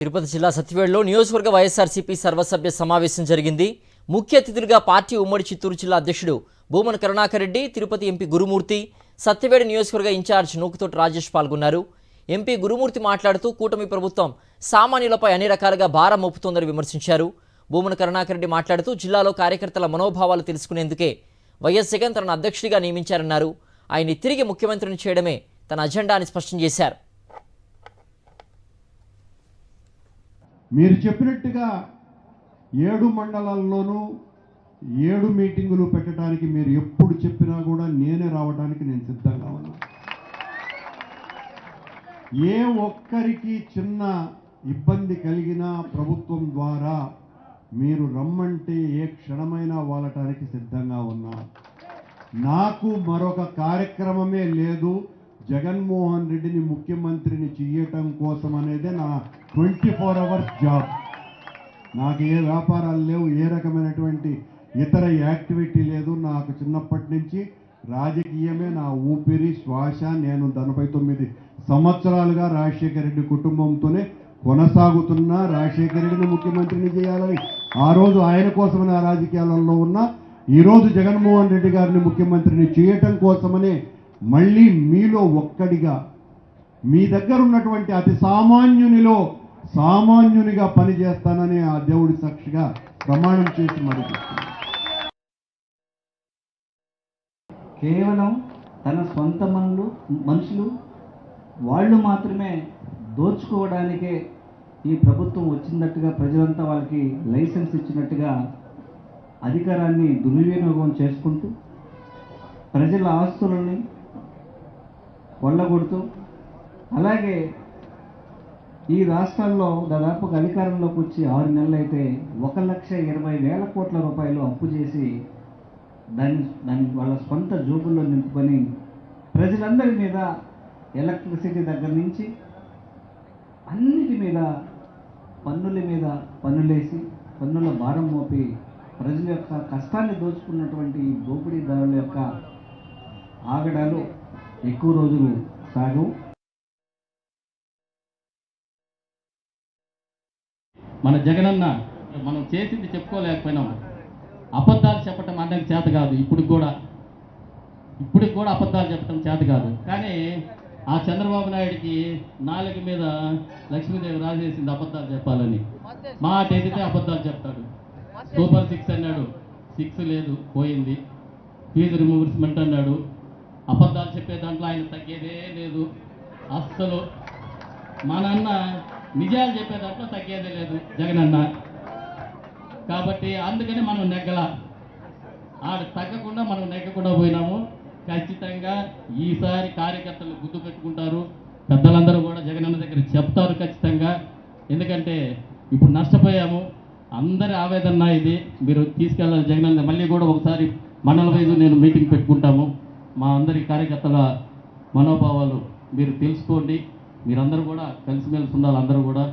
తిరుపతి జిల్లా సత్యవేడులో నియోజకవర్గ వైఎస్ఆర్సీపీ సర్వసభ్య సమావేశం జరిగింది. ముఖ్య అతిథులుగా పార్టీ ఉమ్మడి చిత్తూరు జిల్లా అధ్యక్షుడు భూమన కరుణాకర్ రెడ్డి, తిరుపతి ఎంపీ గురుమూర్తి, సత్యవేడు నియోజకవర్గ ఇన్ఛార్జ్ నూకుతోటి రాజేష్ పాల్గొన్నారు. ఎంపీ గురుమూర్తి మాట్లాడుతూ కూటమి ప్రభుత్వం సామాన్యులపై అన్ని రకాలుగా భారం మోపుతోందని విమర్శించారు. భూమన కరుణాకర్ రెడ్డి మాట్లాడుతూ జిల్లాలో కార్యకర్తల మనోభావాలు తెలుసుకునేందుకే వైఎస్ జగన్ తనను అధ్యక్షుడిగా నియమించారన్నారు. ఆయన్ని తిరిగి ముఖ్యమంత్రిని చేయడమే తన అజెండా అని స్పష్టం చేశారు. మీరు చెప్పినట్టుగా 7 మండలాల్లోనూ 7 మీటింగులు పెట్టడానికి మీరు ఎప్పుడు చెప్పినా కూడా నేనే రావడానికి నేను సిద్ధంగా ఉన్నా. ఏ ఒక్కరికి చిన్న ఇబ్బంది కలిగినా ప్రభుత్వం ద్వారా మీరు రమ్మంటే ఏ క్షణమైనా వాలటానికి సిద్ధంగా ఉన్నా. నాకు మరొక కార్యక్రమమే లేదు. జగన్మోహన్ రెడ్డిని ముఖ్యమంత్రిని చేయటం కోసం అనేదే నా 24 అవర్స్ జాబ్. నాకు ఏ వ్యాపారాలు లేవు, ఏ రకమైనటువంటి ఇతర యాక్టివిటీ లేదు. నాకు చిన్నప్పటి నుంచి రాజకీయమే నా ఊపిరి శ్వాస. నేను 89 సంవత్సరాలుగా రాజశేఖర రెడ్డి కుటుంబంతోనే కొనసాగుతున్నా. రాజశేఖర రెడ్డిని ముఖ్యమంత్రిని చేయాలని ఆ రోజు ఆయన కోసమని ఆ రాజకీయాలలో ఉన్నా. ఈరోజు జగన్మోహన్ రెడ్డి గారిని ముఖ్యమంత్రిని చేయటం కోసమనే మళ్ళీ మీలో ఒక్కడిగా, మీ దగ్గర ఉన్నటువంటి అతి సామాన్యునిలో సామాన్యునిగా పనిచేస్తానని ఆ దేవుడి సాక్షిగా ప్రమాణం చేసి మరి కేవలం తన సొంత మనుషులు వాళ్ళు మాత్రమే దోచుకోవడానికే ఈ ప్రభుత్వం వచ్చినట్టుగా, ప్రజలంతా వాళ్ళకి లైసెన్స్ ఇచ్చినట్టుగా అధికారాన్ని దుర్వినియోగం చేసుకుంటూ ప్రజల ఆస్తులని కొల్లగొడుతూ, అలాగే ఈ రాష్ట్రాల్లో దాదాపుగా అధికారంలోకి వచ్చి 6 నెలలు అయితే 1,20,000 కోట్ల రూపాయలు అప్పు చేసి దాన్ని వాళ్ళ సొంత జోబుల్లో నింపుకొని ప్రజలందరి మీద ఎలక్ట్రిసిటీ దగ్గర నుంచి అన్నిటి మీద పన్నులేసి పన్నుల భారం మోపి ప్రజల యొక్క కష్టాన్ని దోచుకున్నటువంటి దోపిడీదారుల యొక్క ఆగడాలు ఎక్కువ రోజులు సాగవు. మన జగనన్న మనం చేసింది చెప్పుకోలేకపోయినాం. అబద్ధాలు చెప్పటం అన్నది చేత కాదు. ఇప్పటికి కూడా అబద్ధాలు చెప్పటం చేత కాదు. కానీ ఆ చంద్రబాబు నాయుడికి నాలుక మీద లక్ష్మీదేవి రాసేసింది అబద్ధాలు చెప్పాలని. మాట ఎదితే అబద్ధాలు చెప్తాడు. సూపర్ 6 అన్నాడు, 6 లేదు, పోయింది. ఫీజు రిమూవర్స్మెంట్ అన్నాడు. అబద్ధాలు చెప్పే దాంట్లో ఆయన తగ్గేదే లేదు. అస్సలు మా నాన్న నిజాలు చెప్పే దాంట్లో తగ్గేదే లేదు జగనన్న. కాబట్టి అందుకని మనం ఆడ తగ్గకుండా మనం నెగ్గకుండా పోయినాము. ఖచ్చితంగా ఈసారి కార్యకర్తలు గుర్తు పెట్టుకుంటారు. పెద్దలందరూ కూడా జగనన్న దగ్గర చెప్తారు ఖచ్చితంగా. ఎందుకంటే ఇప్పుడు నష్టపోయాము. అందరి ఆవేదన ఇది. మీరు తీసుకెళ్ళాలి జగనన్న. మళ్ళీ కూడా ఒకసారి మండల వైజు నేను మీటింగ్ పెట్టుకుంటాము. మా అందరి కార్యకర్తల మనోభావాలు మీరు తెలుసుకోండి. మీరందరూ కూడా కలిసిమెలిసి ఉండాలి. అందరూ కూడా